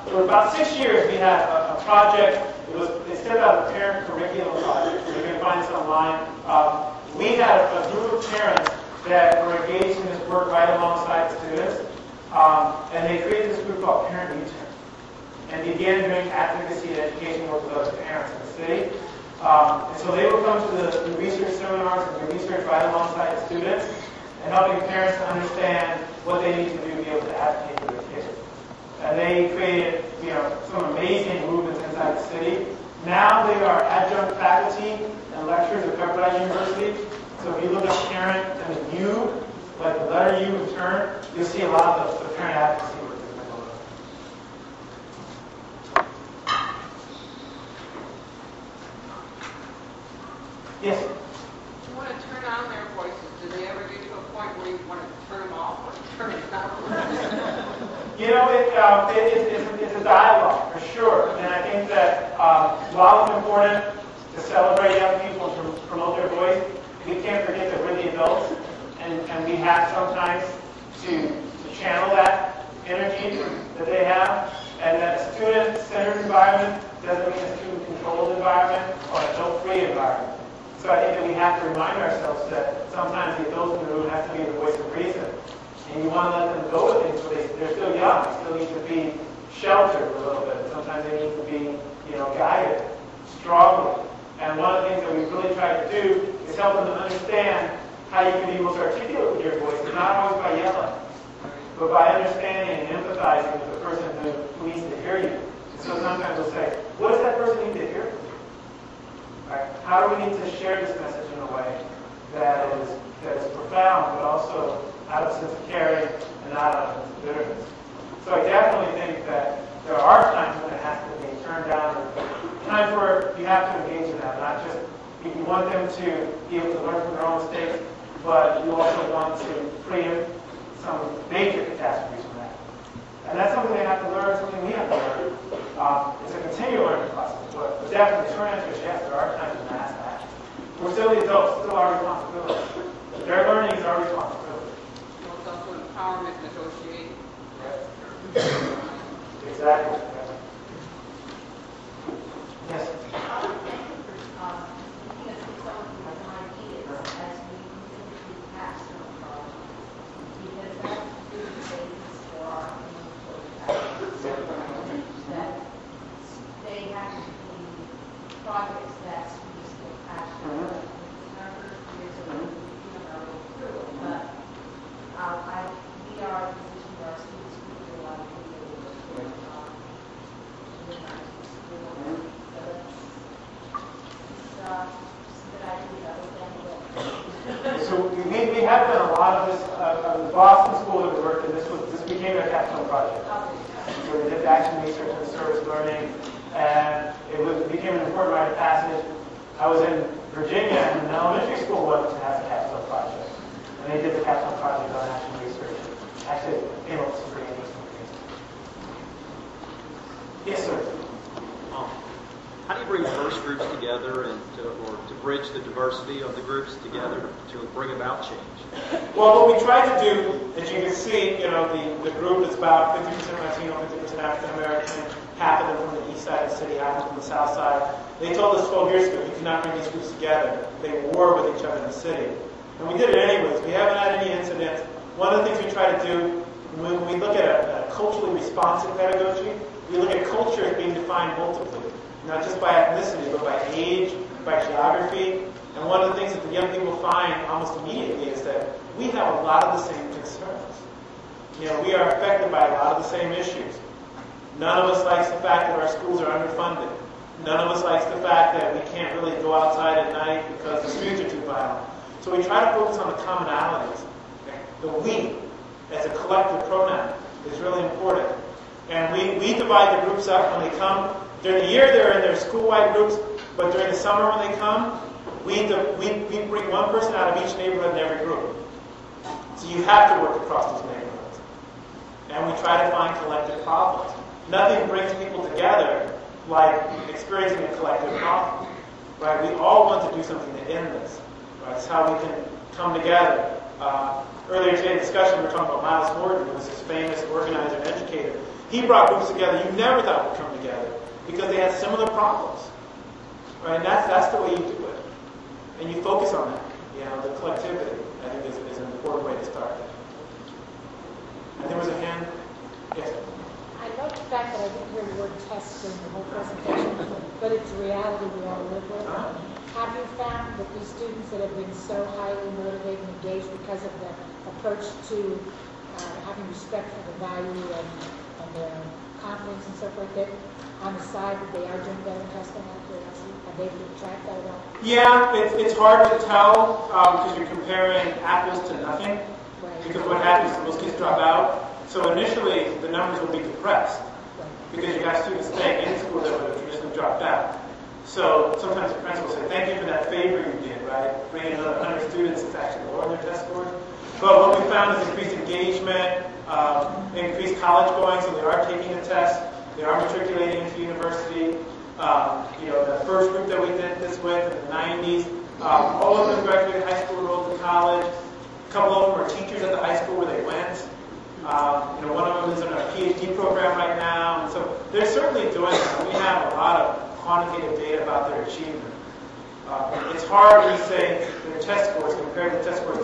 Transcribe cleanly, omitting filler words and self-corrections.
for about 6 years, we had a project. It started out as a parent curriculum project. So you can find this online. We had a group of parents that were engaged in this work right alongside the students. And they created this group called Parent U-Turn and began doing advocacy and education work with other parents in the city. And so they would come to the research seminars and the research right alongside the students and helping parents to understand what they need to do to be able to advocate for their kids. And they created, some amazing movements inside the city. Now they are adjunct faculty and lecturers at Pepperdine University. So if you look at parent and the U, like the letter U in turn, you'll see a lot of the parent advocacy work that's been going on. Yes? You want to turn on their voices. Do they ever get to a point where you want to turn them off or turn it down? It's a dialogue, for sure. And I think that while it's important to celebrate young people and to promote their voice, we can't forget that we're the adults, and we have sometimes to channel that energy that they have, and that a student-centered environment doesn't mean a student-controlled environment or an adult-free environment. So I think that we have to remind ourselves that sometimes the adults in the room have to be the voice of reason. And you want to let them go with things, but they're still young. They still need to be sheltered a little bit. Sometimes they need to be, guided strongly. And one of the things that we really try to do is help them to understand how you can be most articulate with your voice, and not always by yelling, but by understanding and empathizing with the person who needs to hear you. And so sometimes we'll say, what does that person need to hear from you? Right? How do we need to share this message in a way that is profound, but also out of a sense of caring and not out of a sense of bitterness? So I definitely think that there are times when it has to be turned down, times where you have to engage in that, not just you want them to be able to learn from their own mistakes, but you also want to preempt some major catastrophes from that. And that's something they have to learn, something we have to learn. It's a continual learning process, but definitely the short answer is yes, there are times when that has to happen. We're still the adults, still our responsibility. Their learning is our responsibility. So it's also empowerment negotiating. Right. Exactly. Yes. Projects that students feel passionate about. But we are in a position where our students do a lot of video work. So it's a good idea. So we have done a lot of this. The Boston School that we worked in, this became a capstone project. So we did action research and service learning. And it became an important rite of passage. I was in Virginia, and an elementary school wanted to have a capstone project. And they did the capstone project on action research. Actually, it came up with some pretty interesting things. Yes, sir? How do you bring diverse groups together and to bridge the diversity of the groups together to bring about change? Well, what we try to do, as you can see, the group is about 50% Latino, 50% African American, half of them from the east side of the city, half of them from the south side. They told us 12 years ago, you cannot bring these groups together. They war with each other in the city. And we did it anyways. We haven't had any incidents. One of the things we try to do, when we look at a culturally responsive pedagogy, we look at culture as being defined multiply, not just by ethnicity, but by age, by geography. And one of the things that the young people find almost immediately is that we have a lot of the same concerns. We are affected by a lot of the same issues. None of us likes the fact that our schools are underfunded. None of us likes the fact that we can't really go outside at night because the streets are too violent. So we try to focus on the commonalities. The we, as a collective pronoun, is really important. And we divide the groups up when they come. During the year, they're in their school-wide groups, but during the summer when they come, we bring one person out of each neighborhood in every group. So you have to work across those neighborhoods. And we try to find collective problems. Nothing brings people together like experiencing a collective problem. Right? We all want to do something to end this. Right? It's how we can come together. Earlier today in the discussion, we were talking about Miles Horton, who was this famous organizer and educator. he brought groups together you never thought would come together because they had similar problems. Right? And that's the way you do it. And you focus on that. You know, the collectivity, I think, is an important way to start. And there was a hand. Yes? I love the fact that I didn't hear the word test in the whole presentation, but it's a reality we all live with. Have you found that these students that have been so highly motivated and engaged because of the approach to having respect for the value and their confidence and so forth, that on the side that they are doing better in testing out of curiosity? Have they been tracked that at all? Yeah, it's hard to tell because you're comparing apples to nothing. Right. Because what happens is most kids drop out. So initially, the numbers will be depressed because you have students staying in school that would have traditionally dropped out. So sometimes the principal will say, thank you for that favor you did, right? Bringing another 100 students to actually lower their test scores. But what we found is increased engagement, increased college going, so they are taking the test, they are matriculating into university. The first group that we did this with in the 90s, all of them graduated high school, enrolled to college. A couple of them were teachers at the high school where they went. One of them is in a PhD program right now. And so they're certainly doing it. We have a lot of quantitative data about their achievement. It's hard when you say their test scores compared to test scores